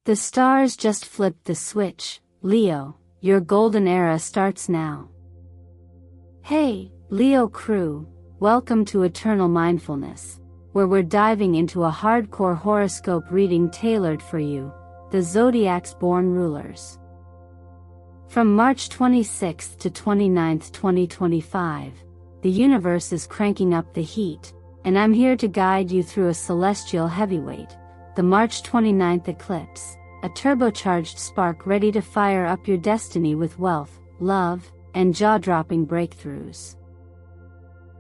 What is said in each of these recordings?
The stars just flipped the switch, Leo, your golden era starts now. Hey, Leo crew, welcome to Eternal Mindfulness, where we're diving into a hardcore horoscope reading tailored for you, the Zodiac's born rulers. From March 26th to 29th, 2025, the universe is cranking up the heat, and I'm here to guide you through a celestial heavyweight, the March 29th eclipse, a turbocharged spark ready to fire up your destiny with wealth, love, and jaw-dropping breakthroughs.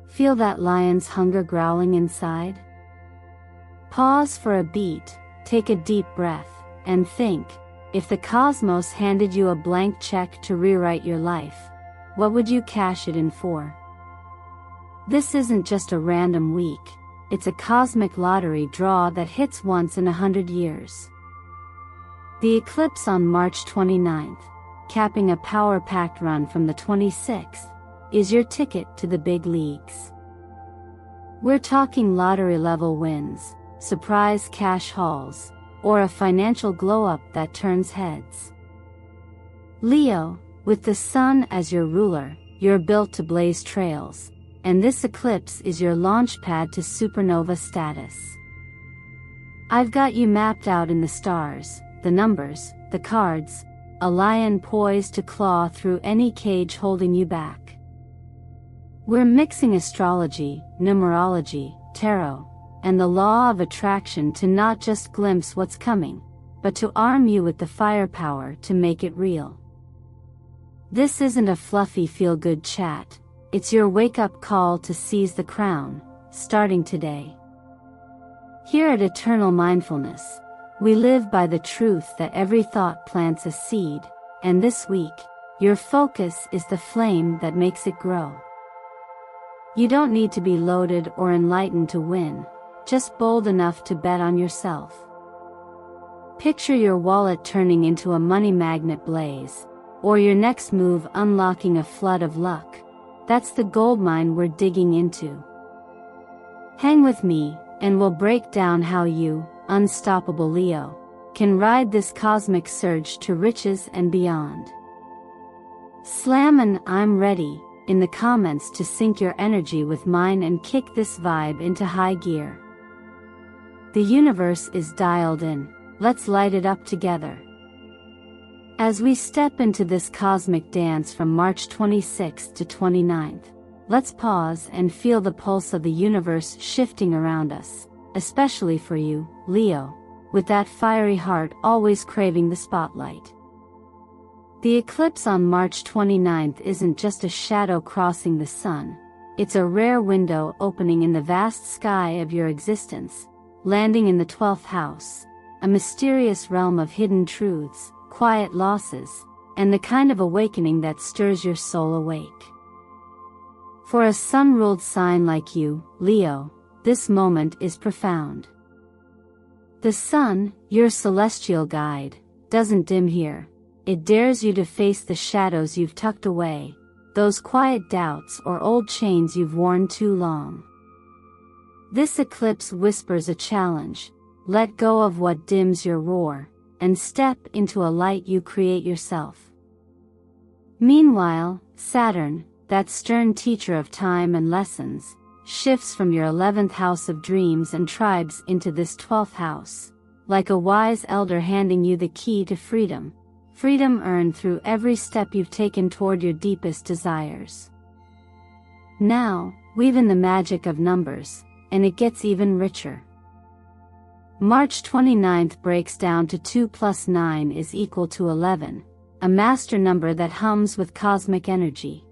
Feel that lion's hunger growling inside? Pause for a beat, take a deep breath, and think, if the cosmos handed you a blank check to rewrite your life, what would you cash it in for? This isn't just a random week, it's a cosmic lottery draw that hits once in 100 years. The eclipse on March 29th, capping a power-packed run from the 26th, is your ticket to the big leagues. We're talking lottery-level wins, surprise cash hauls, or a financial glow-up that turns heads. Leo, with the sun as your ruler, you're built to blaze trails, and this eclipse is your launch pad to supernova status. I've got you mapped out in the stars, the numbers, the cards, a lion poised to claw through any cage holding you back. We're mixing astrology, numerology, tarot, and the law of attraction to not just glimpse what's coming, but to arm you with the firepower to make it real. This isn't a fluffy feel-good chat, it's your wake-up call to seize the crown, starting today. Here at Eternal Mindfulness, we live by the truth that every thought plants a seed, and this week, your focus is the flame that makes it grow. You don't need to be loaded or enlightened to win, just bold enough to bet on yourself. Picture your wallet turning into a money magnet blaze, or your next move unlocking a flood of luck. That's the goldmine we're digging into. Hang with me, and we'll break down how you, unstoppable Leo, can ride this cosmic surge to riches and beyond. Slam an "I'm ready" in the comments to sync your energy with mine and kick this vibe into high gear. The universe is dialed in, let's light it up together. As we step into this cosmic dance from March 26th to 29th, let's pause and feel the pulse of the universe shifting around us, especially for you, Leo, with that fiery heart always craving the spotlight. The eclipse on March 29th isn't just a shadow crossing the sun, it's a rare window opening in the vast sky of your existence, landing in the 12th house, a mysterious realm of hidden truths, quiet losses, and the kind of awakening that stirs your soul awake. For a sun-ruled sign like you, Leo, this moment is profound. The sun, your celestial guide, doesn't dim here. It dares you to face the shadows you've tucked away, those quiet doubts or old chains you've worn too long. This eclipse whispers a challenge: let go of what dims your roar, and step into a light you create yourself. Meanwhile, Saturn, that stern teacher of time and lessons, shifts from your 11th house of dreams and tribes into this 12th house, like a wise elder handing you the key to freedom, freedom earned through every step you've taken toward your deepest desires. Now, weave in the magic of numbers, and it gets even richer. March 29th breaks down to 2 plus 9 is equal to 11, a master number that hums with cosmic energy.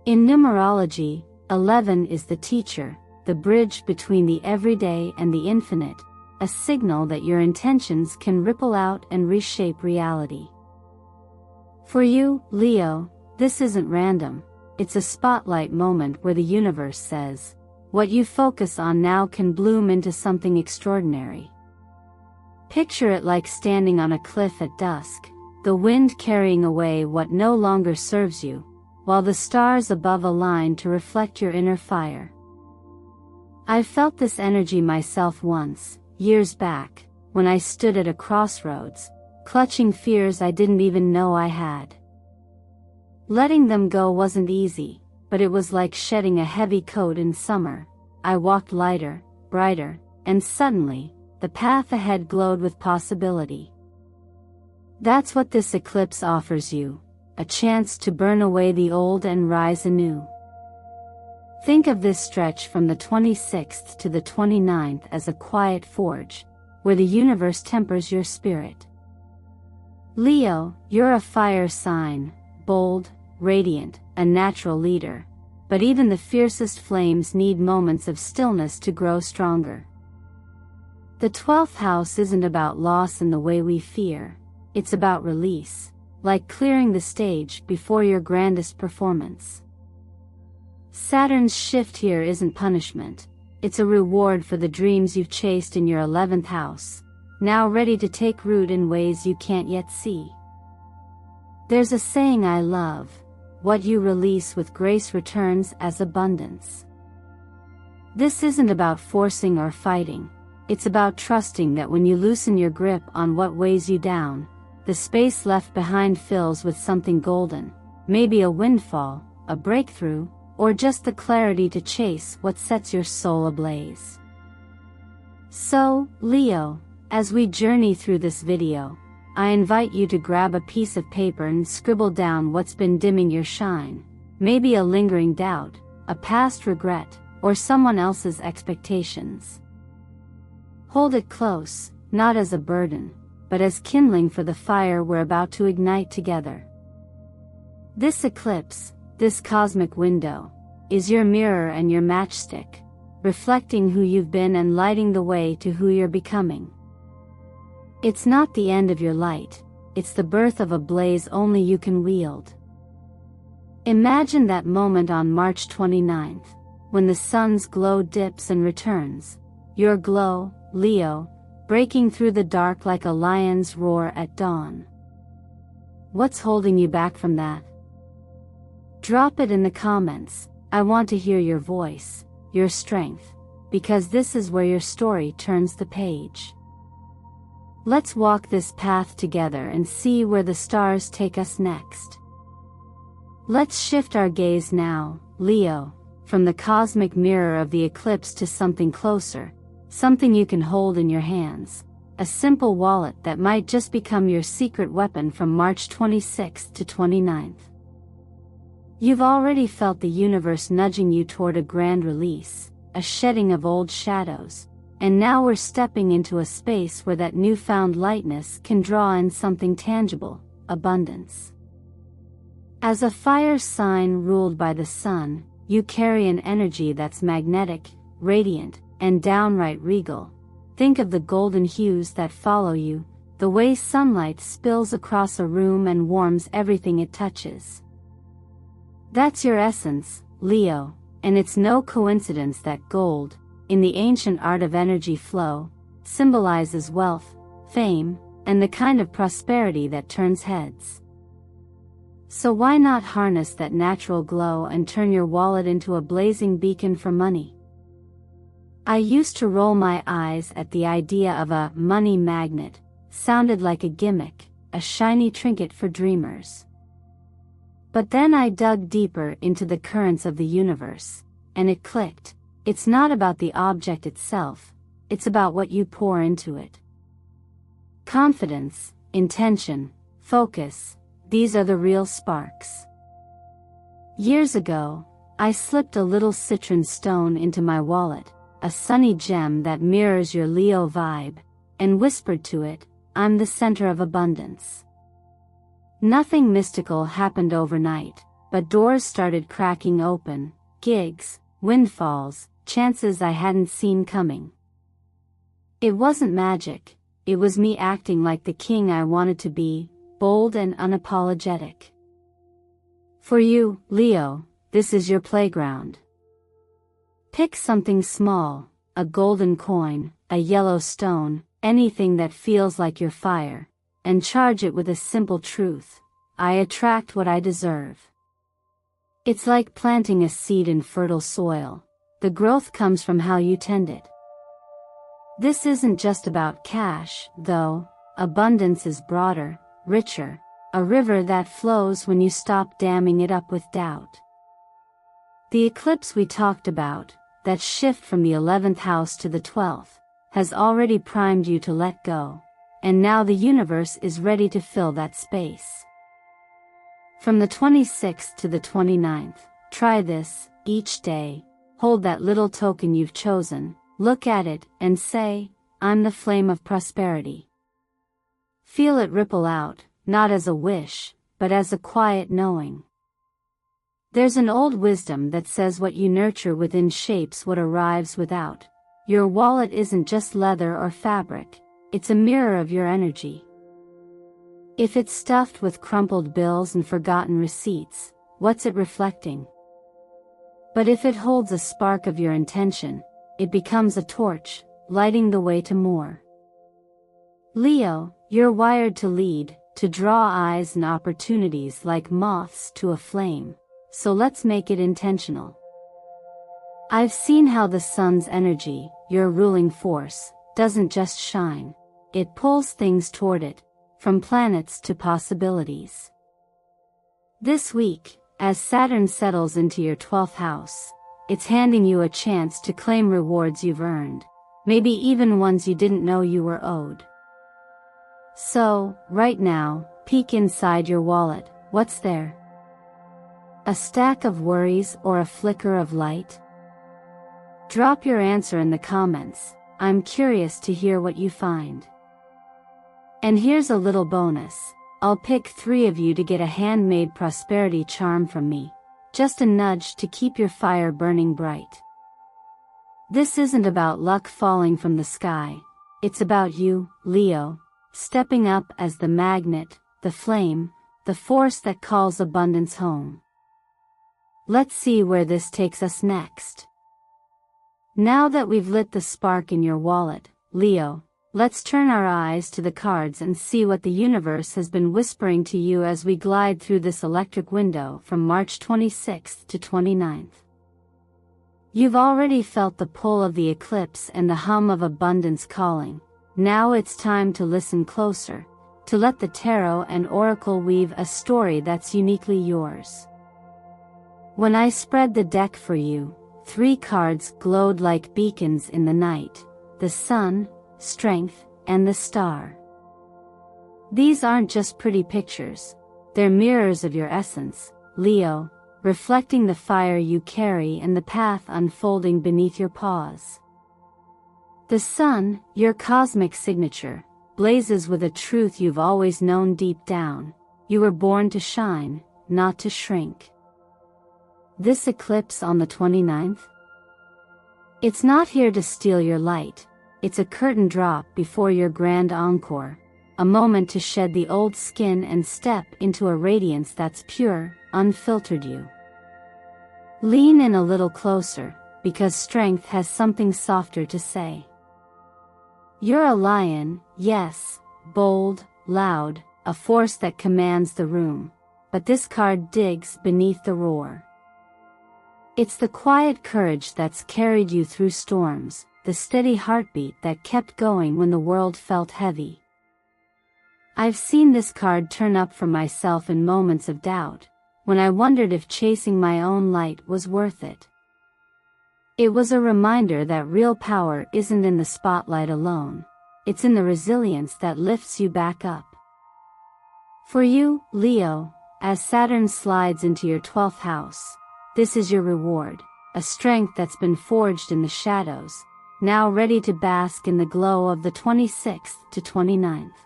In numerology, 11 is the teacher, the bridge between the everyday and the infinite, a signal that your intentions can ripple out and reshape reality. For you, Leo, this isn't random, it's a spotlight moment where the universe says, what you focus on now can bloom into something extraordinary. Picture it like standing on a cliff at dusk, the wind carrying away what no longer serves you, while the stars above align to reflect your inner fire. I've felt this energy myself once, years back, when I stood at a crossroads, clutching fears I didn't even know I had. Letting them go wasn't easy, but it was like shedding a heavy coat in summer. I walked lighter, brighter, and suddenly, the path ahead glowed with possibility. That's what this eclipse offers you, a chance to burn away the old and rise anew. Think of this stretch from the 26th to the 29th as a quiet forge, where the universe tempers your spirit. Leo, you're a fire sign, bold, radiant, a natural leader, but even the fiercest flames need moments of stillness to grow stronger. The 12th house isn't about loss in the way we fear, it's about release, like clearing the stage before your grandest performance. Saturn's shift here isn't punishment, it's a reward for the dreams you've chased in your 11th house, now ready to take root in ways you can't yet see. There's a saying I love, what you release with grace returns as abundance. This isn't about forcing or fighting, it's about trusting that when you loosen your grip on what weighs you down, the space left behind fills with something golden, maybe a windfall, a breakthrough, or just the clarity to chase what sets your soul ablaze. So, Leo, as we journey through this video, I invite you to grab a piece of paper and scribble down what's been dimming your shine, maybe a lingering doubt, a past regret, or someone else's expectations. Hold it close, not as a burden, but as kindling for the fire we're about to ignite together. This eclipse, this cosmic window, is your mirror and your matchstick, reflecting who you've been and lighting the way to who you're becoming. It's not the end of your light, it's the birth of a blaze only you can wield. Imagine that moment on March 29th, when the sun's glow dips and returns, your glow, Leo, breaking through the dark like a lion's roar at dawn. What's holding you back from that? Drop it in the comments. I want to hear your voice, your strength, because this is where your story turns the page. Let's walk this path together and see where the stars take us next. Let's shift our gaze now, Leo, from the cosmic mirror of the eclipse to something closer, something you can hold in your hands, a simple wallet that might just become your secret weapon from March 26th to 29th. You've already felt the universe nudging you toward a grand release, a shedding of old shadows, and now we're stepping into a space where that newfound lightness can draw in something tangible, abundance. As a fire sign ruled by the sun, you carry an energy that's magnetic, radiant, and downright regal. Think of the golden hues that follow you, the way sunlight spills across a room and warms everything it touches. That's your essence, Leo, and it's no coincidence that gold, in the ancient art of energy flow, symbolizes wealth, fame, and the kind of prosperity that turns heads. So why not harness that natural glow and turn your wallet into a blazing beacon for money? I used to roll my eyes at the idea of a money magnet, sounded like a gimmick, a shiny trinket for dreamers. But then I dug deeper into the currents of the universe, and it clicked. It's not about the object itself, it's about what you pour into it. Confidence, intention, focus, these are the real sparks. Years ago, I slipped a little citron stone into my wallet, a sunny gem that mirrors your Leo vibe, and whispered to it, I'm the center of abundance. Nothing mystical happened overnight, but doors started cracking open, gigs, windfalls, chances I hadn't seen coming. It wasn't magic, it was me acting like the king I wanted to be, bold and unapologetic. For you, Leo, this is your playground. Pick something small, a golden coin, a yellow stone, anything that feels like your fire, and charge it with a simple truth: I attract what I deserve. It's like planting a seed in fertile soil. The growth comes from how you tend it. This isn't just about cash, though. Abundance is broader, richer, a river that flows when you stop damming it up with doubt. The eclipse we talked about, that shift from the 11th house to the 12th, has already primed you to let go, and now the universe is ready to fill that space. From the 26th to the 29th, try this. Each day, hold that little token you've chosen, look at it, and say, "I'm the flame of prosperity." Feel it ripple out, not as a wish, but as a quiet knowing. There's an old wisdom that says what you nurture within shapes what arrives without. Your wallet isn't just leather or fabric, it's a mirror of your energy. If it's stuffed with crumpled bills and forgotten receipts, what's it reflecting? But if it holds a spark of your intention, it becomes a torch, lighting the way to more. Leo, you're wired to lead, to draw eyes and opportunities like moths to a flame, so let's make it intentional. I've seen how the sun's energy, your ruling force, doesn't just shine, it pulls things toward it, from planets to possibilities. This week, as Saturn settles into your 12th house, it's handing you a chance to claim rewards you've earned, maybe even ones you didn't know you were owed. So, right now, peek inside your wallet. What's there? A stack of worries or a flicker of light? Drop your answer in the comments. I'm curious to hear what you find. And here's a little bonus. I'll pick 3 of you to get a handmade prosperity charm from me. Just a nudge to keep your fire burning bright. This isn't about luck falling from the sky. It's about you, Leo, stepping up as the magnet, the flame, the force that calls abundance home. Let's see where this takes us next. Now that we've lit the spark in your wallet, Leo, let's turn our eyes to the cards and see what the universe has been whispering to you as we glide through this electric window from March 26th to 29th. You've already felt the pull of the eclipse and the hum of abundance calling. Now it's time to listen closer, to let the tarot and oracle weave a story that's uniquely yours. When I spread the deck for you, 3 cards glowed like beacons in the night: the sun, strength, and the star. These aren't just pretty pictures, they're mirrors of your essence, Leo, reflecting the fire you carry and the path unfolding beneath your paws. The sun, your cosmic signature, blazes with a truth you've always known deep down: you were born to shine, not to shrink. This eclipse on the 29th? It's not here to steal your light. It's a curtain drop before your grand encore, a moment to shed the old skin and step into a radiance that's pure, unfiltered you. Lean in a little closer, because strength has something softer to say. You're a lion, yes, bold, loud, a force that commands the room, but this card digs beneath the roar. It's the quiet courage that's carried you through storms, the steady heartbeat that kept going when the world felt heavy. I've seen this card turn up for myself in moments of doubt, when I wondered if chasing my own light was worth it. It was a reminder that real power isn't in the spotlight alone, it's in the resilience that lifts you back up. For you, Leo, as Saturn slides into your 12th house, this is your reward, a strength that's been forged in the shadows, now ready to bask in the glow of the 26th to 29th.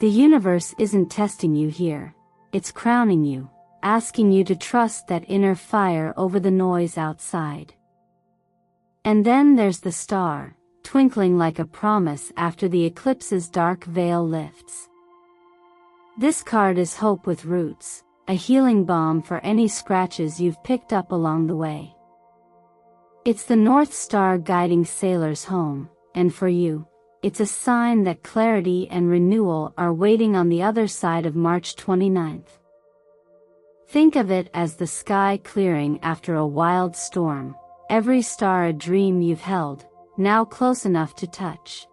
The universe isn't testing you here, it's crowning you, asking you to trust that inner fire over the noise outside. And then there's the star, twinkling like a promise after the eclipse's dark veil lifts. This card is hope with roots, a healing balm for any scratches you've picked up along the way. It's the North Star guiding sailors home, and for you, it's a sign that clarity and renewal are waiting on the other side of March 29th. Think of it as the sky clearing after a wild storm, every star a dream you've held, now close enough to touch.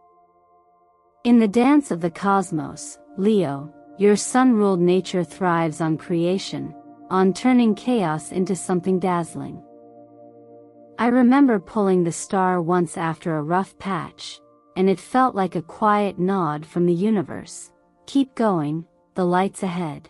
In the dance of the cosmos, Leo, your sun-ruled nature thrives on creation, on turning chaos into something dazzling. I remember pulling the star once after a rough patch, and it felt like a quiet nod from the universe. Keep going, the light's ahead.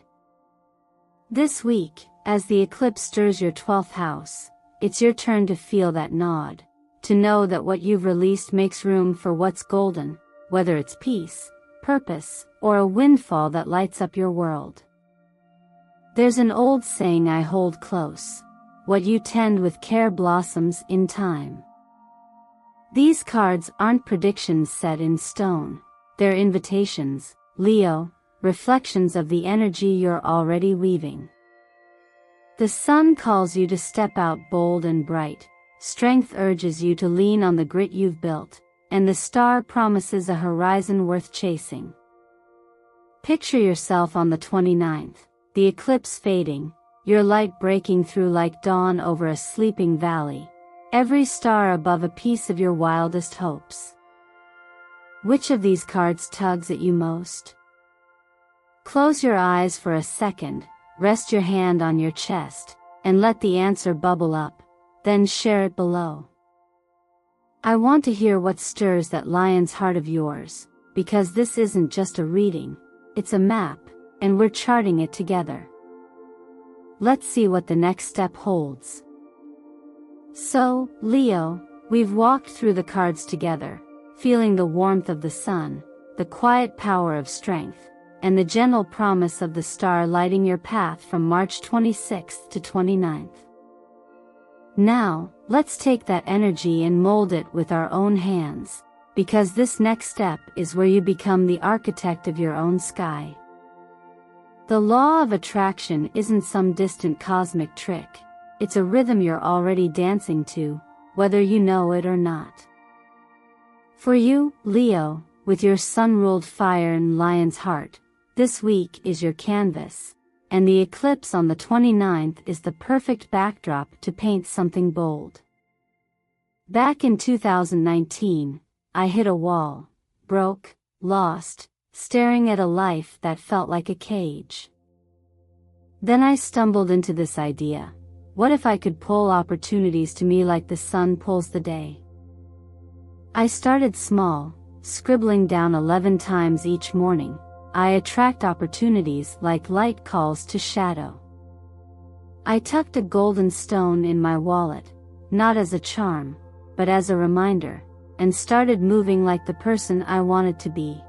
This week, as the eclipse stirs your 12th house, it's your turn to feel that nod, to know that what you've released makes room for what's golden, whether it's peace, purpose, or a windfall that lights up your world. There's an old saying I hold close: what you tend with care blossoms in time. These cards aren't predictions set in stone, they're invitations, Leo, reflections of the energy you're already weaving. The sun calls you to step out bold and bright, strength urges you to lean on the grit you've built, and the star promises a horizon worth chasing. Picture yourself on the 29th, the eclipse fading, your light breaking through like dawn over a sleeping valley, every star above a piece of your wildest hopes. Which of these cards tugs at you most? Close your eyes for a second, rest your hand on your chest, and let the answer bubble up, then share it below. I want to hear what stirs that lion's heart of yours, because this isn't just a reading, it's a map, and we're charting it together. Let's see what the next step holds. So, Leo, we've walked through the cards together, feeling the warmth of the sun, the quiet power of strength, and the gentle promise of the star lighting your path from March 26th to 29th. Now, let's take that energy and mold it with our own hands, because this next step is where you become the architect of your own sky. The law of attraction isn't some distant cosmic trick, it's a rhythm you're already dancing to, whether you know it or not. For you, Leo, with your sun-ruled fire and lion's heart, this week is your canvas, and the eclipse on the 29th is the perfect backdrop to paint something bold. Back in 2019, I hit a wall, broke, lost, staring at a life that felt like a cage. Then I stumbled into this idea: what if I could pull opportunities to me like the sun pulls the day? I started small, scribbling down 11 times each morning. I attract opportunities like light calls to shadow. I tucked a golden stone in my wallet, not as a charm, but as a reminder, and started moving like the person I wanted to be.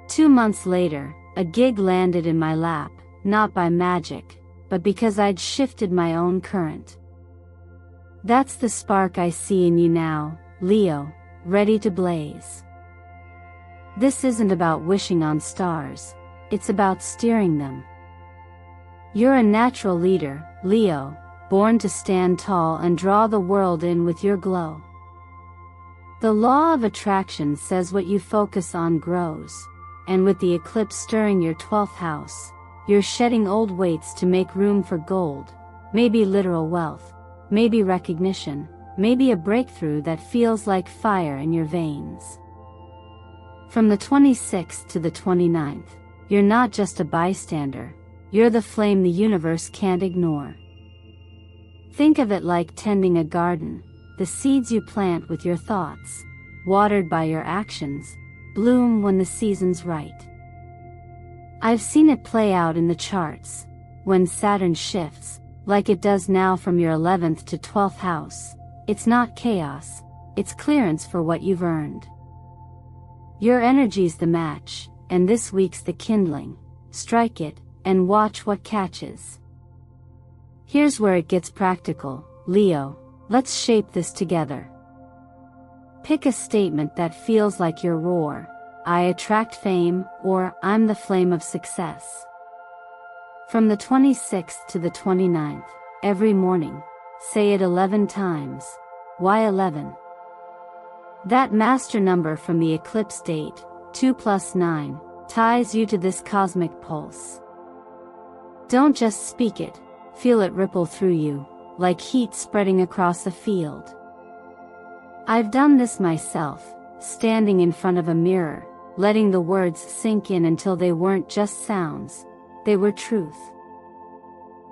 2 months later, a gig landed in my lap, not by magic, but because I'd shifted my own current. That's the spark I see in you now, Leo, ready to blaze. This isn't about wishing on stars, it's about steering them. You're a natural leader, Leo, born to stand tall and draw the world in with your glow. The law of attraction says what you focus on grows, and with the eclipse stirring your 12th house, you're shedding old weights to make room for gold, maybe literal wealth, maybe recognition, maybe a breakthrough that feels like fire in your veins. From the 26th to the 29th, you're not just a bystander, you're the flame the universe can't ignore. Think of it like tending a garden: the seeds you plant with your thoughts, watered by your actions, bloom when the season's right. I've seen it play out in the charts. When Saturn shifts, like it does now from your 11th to 12th house, it's not chaos, it's clearance for what you've earned. Your energy's the match, and this week's the kindling. Strike it, and watch what catches. Here's where it gets practical, Leo, let's shape this together. Pick a statement that feels like your roar: I attract fame, or I'm the flame of success. From the 26th to the 29th, every morning, say it 11 times. Why 11? That master number from the eclipse date, 2 + 9, ties you to this cosmic pulse. Don't just speak it, feel it ripple through you, like heat spreading across a field. I've done this myself, standing in front of a mirror, letting the words sink in until they weren't just sounds, they were truth.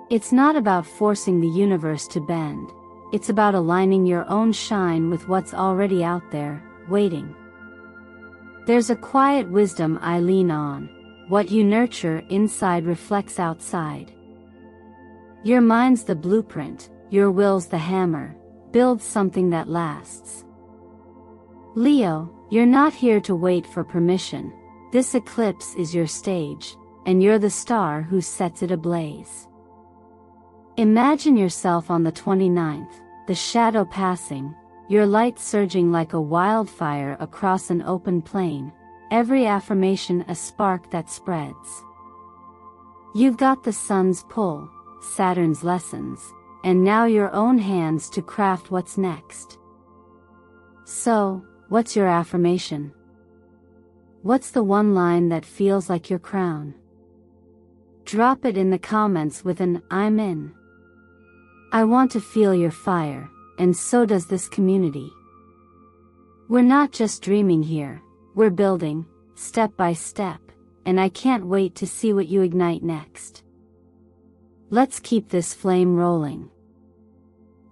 It's not about forcing the universe to bend, it's about aligning your own shine with what's already out there, waiting. There's a quiet wisdom I lean on. What you nurture inside reflects outside. Your mind's the blueprint, your will's the hammer. Build something that lasts. Leo, you're not here to wait for permission. This eclipse is your stage, and you're the star who sets it ablaze. Imagine yourself on the 29th, the shadow passing, your light surging like a wildfire across an open plain, every affirmation a spark that spreads. You've got the sun's pull, Saturn's lessons, and now your own hands to craft what's next. So, what's your affirmation? What's the one line that feels like your crown? Drop it in the comments with an "I'm in." I want to feel your fire, and so does this community. We're not just dreaming here, we're building, step by step, and I can't wait to see what you ignite next. Let's keep this flame rolling.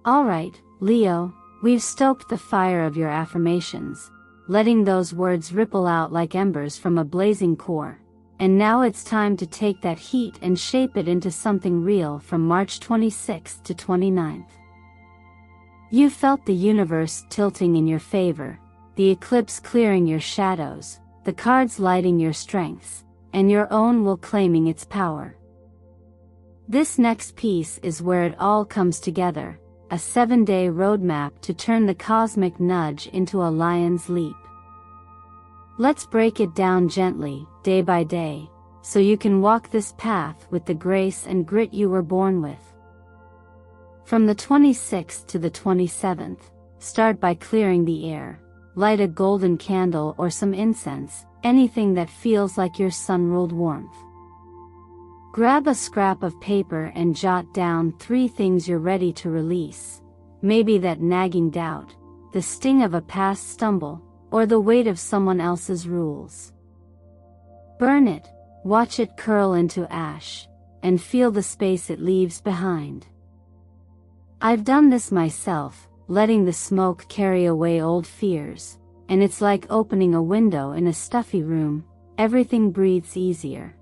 Alright, Leo, we've stoked the fire of your affirmations, letting those words ripple out like embers from a blazing core. And now it's time to take that heat and shape it into something real from March 26th to 29th. You felt the universe tilting in your favor, the eclipse clearing your shadows, the cards lighting your strengths, and your own will claiming its power. This next piece is where it all comes together, a 7-day roadmap to turn the cosmic nudge into a lion's leap. Let's break it down gently, day by day, so you can walk this path with the grace and grit you were born with. From the 26th to the 27th, start by clearing the air, light a golden candle or some incense, anything that feels like your sun-ruled warmth. Grab a scrap of paper and jot down 3 things you're ready to release, maybe that nagging doubt, the sting of a past stumble, or the weight of someone else's rules. Burn it, watch it curl into ash, and feel the space it leaves behind. I've done this myself, letting the smoke carry away old fears, and it's like opening a window in a stuffy room, everything breathes easier.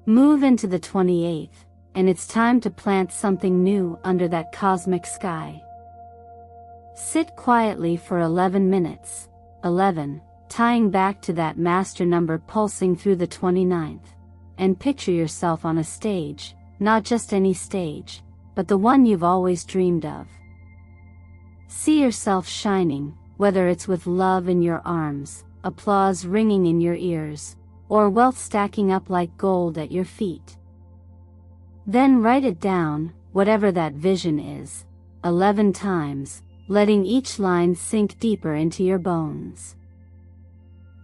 Move into the 28th, and it's time to plant something new under that cosmic sky. Sit quietly for 11 minutes, 11, tying back to that master number pulsing through the 29th, and picture yourself on a stage, not just any stage, but the one you've always dreamed of. See yourself shining, whether it's with love in your arms, applause ringing in your ears, or wealth stacking up like gold at your feet. Then write it down, whatever that vision is, 11 times, letting each line sink deeper into your bones.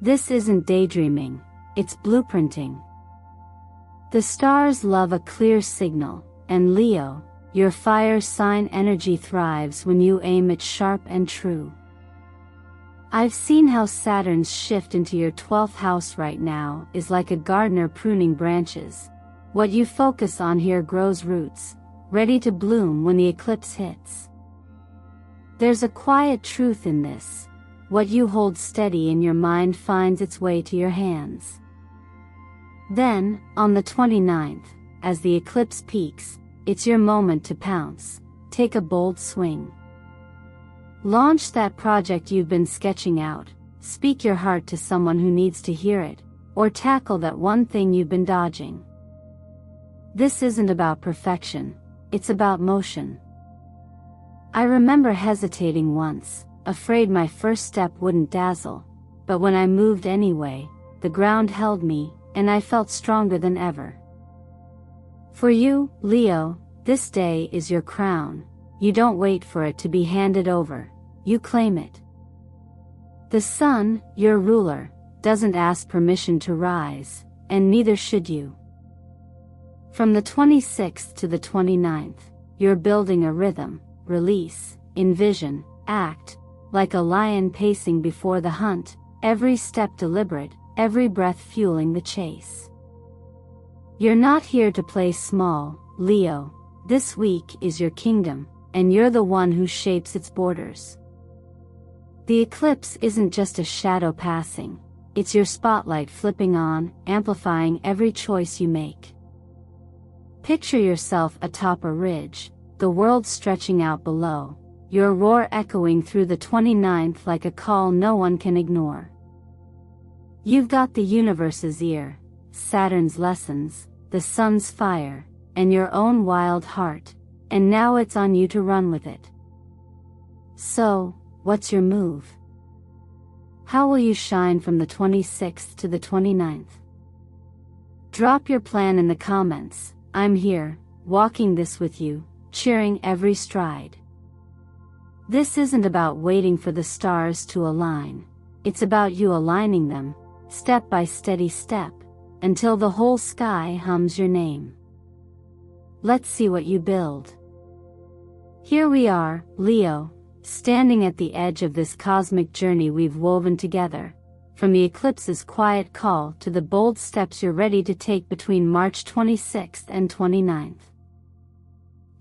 This isn't daydreaming, it's blueprinting. The stars love a clear signal, and Leo, your fire sign energy thrives when you aim it sharp and true. I've seen how Saturn's shift into your 12th house right now is like a gardener pruning branches. What you focus on here grows roots, ready to bloom when the eclipse hits. There's a quiet truth in this. What you hold steady in your mind finds its way to your hands. Then, on the 29th, as the eclipse peaks, it's your moment to pounce. Take a bold swing. Launch that project you've been sketching out, speak your heart to someone who needs to hear it, or tackle that one thing you've been dodging. This isn't about perfection, it's about motion. I remember hesitating once, afraid my first step wouldn't dazzle, but when I moved anyway, the ground held me, and I felt stronger than ever. For you, Leo, this day is your crown. You don't wait for it to be handed over, you claim it. The sun, your ruler, doesn't ask permission to rise, and neither should you. From the 26th to the 29th, you're building a rhythm, release, envision, act, like a lion pacing before the hunt, every step deliberate, every breath fueling the chase. You're not here to play small, Leo. This week is your kingdom, and you're the one who shapes its borders. The eclipse isn't just a shadow passing, it's your spotlight flipping on, amplifying every choice you make. Picture yourself atop a ridge, the world stretching out below, your roar echoing through the 29th like a call no one can ignore. You've got the universe's ear, Saturn's lessons, the sun's fire, and your own wild heart, and now it's on you to run with it. So, what's your move? How will you shine from the 26th to the 29th? Drop your plan in the comments. I'm here, walking this with you, cheering every stride. This isn't about waiting for the stars to align, it's about you aligning them, step by steady step, until the whole sky hums your name. Let's see what you build. Here we are, Leo, standing at the edge of this cosmic journey we've woven together, from the eclipse's quiet call to the bold steps you're ready to take between March 26th and 29th.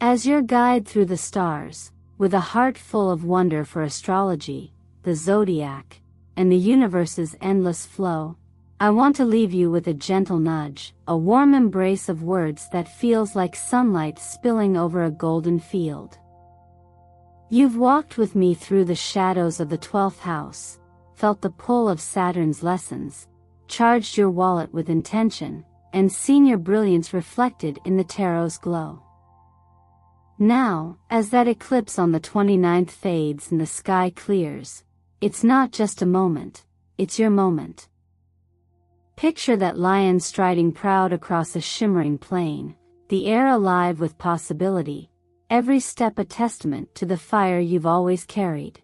As your guide through the stars, with a heart full of wonder for astrology, the Zodiac, and the universe's endless flow, I want to leave you with a gentle nudge, a warm embrace of words that feels like sunlight spilling over a golden field. You've walked with me through the shadows of the 12th house, felt the pull of Saturn's lessons, charged your wallet with intention, and seen your brilliance reflected in the tarot's glow. Now, as that eclipse on the 29th fades and the sky clears, it's not just a moment, it's your moment. Picture that lion striding proud across a shimmering plain, the air alive with possibility, every step a testament to the fire you've always carried.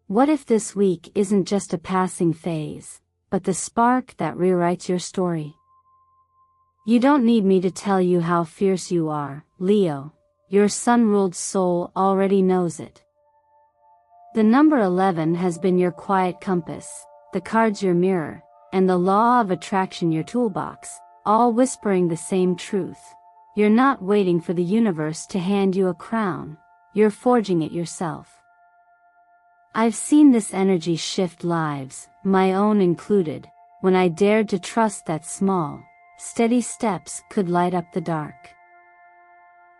What if this week isn't just a passing phase, but the spark that rewrites your story? You don't need me to tell you how fierce you are, Leo. Your sun-ruled soul already knows it. The number 11 has been your quiet compass, the cards your mirror, and the law of attraction your toolbox, all whispering the same truth. You're not waiting for the universe to hand you a crown, you're forging it yourself. I've seen this energy shift lives, my own included, when I dared to trust that small, steady steps could light up the dark.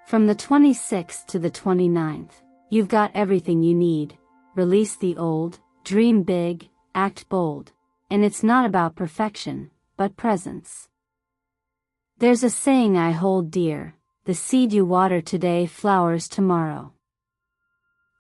From the 26th to the 29th, you've got everything you need. Release the old, dream big, act bold, and it's not about perfection, but presence. There's a saying I hold dear, the seed you water today flowers tomorrow.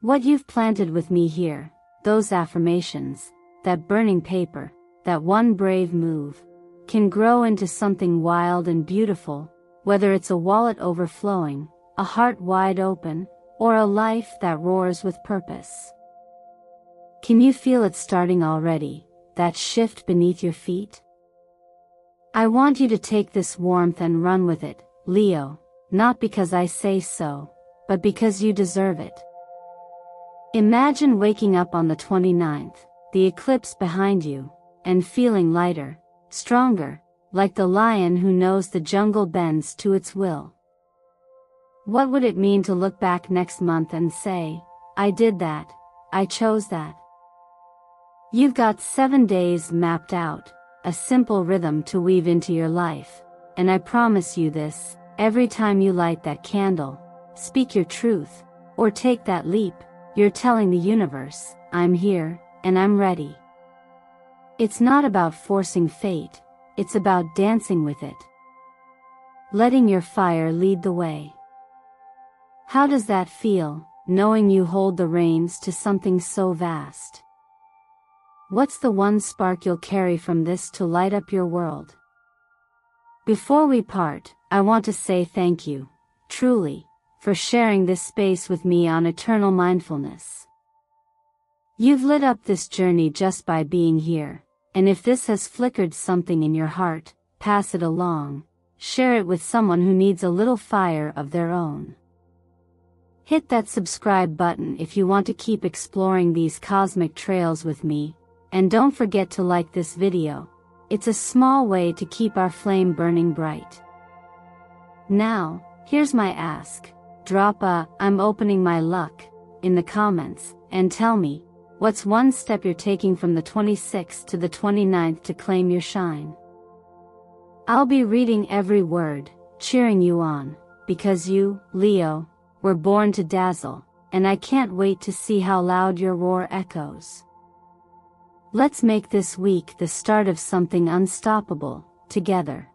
What you've planted with me here, those affirmations, that burning paper, that one brave move, can grow into something wild and beautiful, whether it's a wallet overflowing, a heart wide open, or a life that roars with purpose. Can you feel it starting already, that shift beneath your feet? I want you to take this warmth and run with it, Leo, not because I say so, but because you deserve it. Imagine waking up on the 29th, the eclipse behind you, and feeling lighter, stronger, like the lion who knows the jungle bends to its will. What would it mean to look back next month and say, I did that, I chose that? You've got 7 days mapped out, a simple rhythm to weave into your life, and I promise you this, every time you light that candle, speak your truth, or take that leap, you're telling the universe, I'm here, and I'm ready. It's not about forcing fate, it's about dancing with it. Letting your fire lead the way. How does that feel, knowing you hold the reins to something so vast? What's the one spark you'll carry from this to light up your world? Before we part, I want to say thank you, truly, for sharing this space with me on Eternal Mindfulness. You've lit up this journey just by being here, and if this has flickered something in your heart, pass it along, share it with someone who needs a little fire of their own. Hit that subscribe button if you want to keep exploring these cosmic trails with me, and don't forget to like this video. It's a small way to keep our flame burning bright. Now, here's my ask. Drop a "I'm opening my luck" in the comments, and tell me, what's one step you're taking from the 26th to the 29th to claim your shine? I'll be reading every word, cheering you on, because you, Leo, were born to dazzle, and I can't wait to see how loud your roar echoes. Let's make this week the start of something unstoppable, together.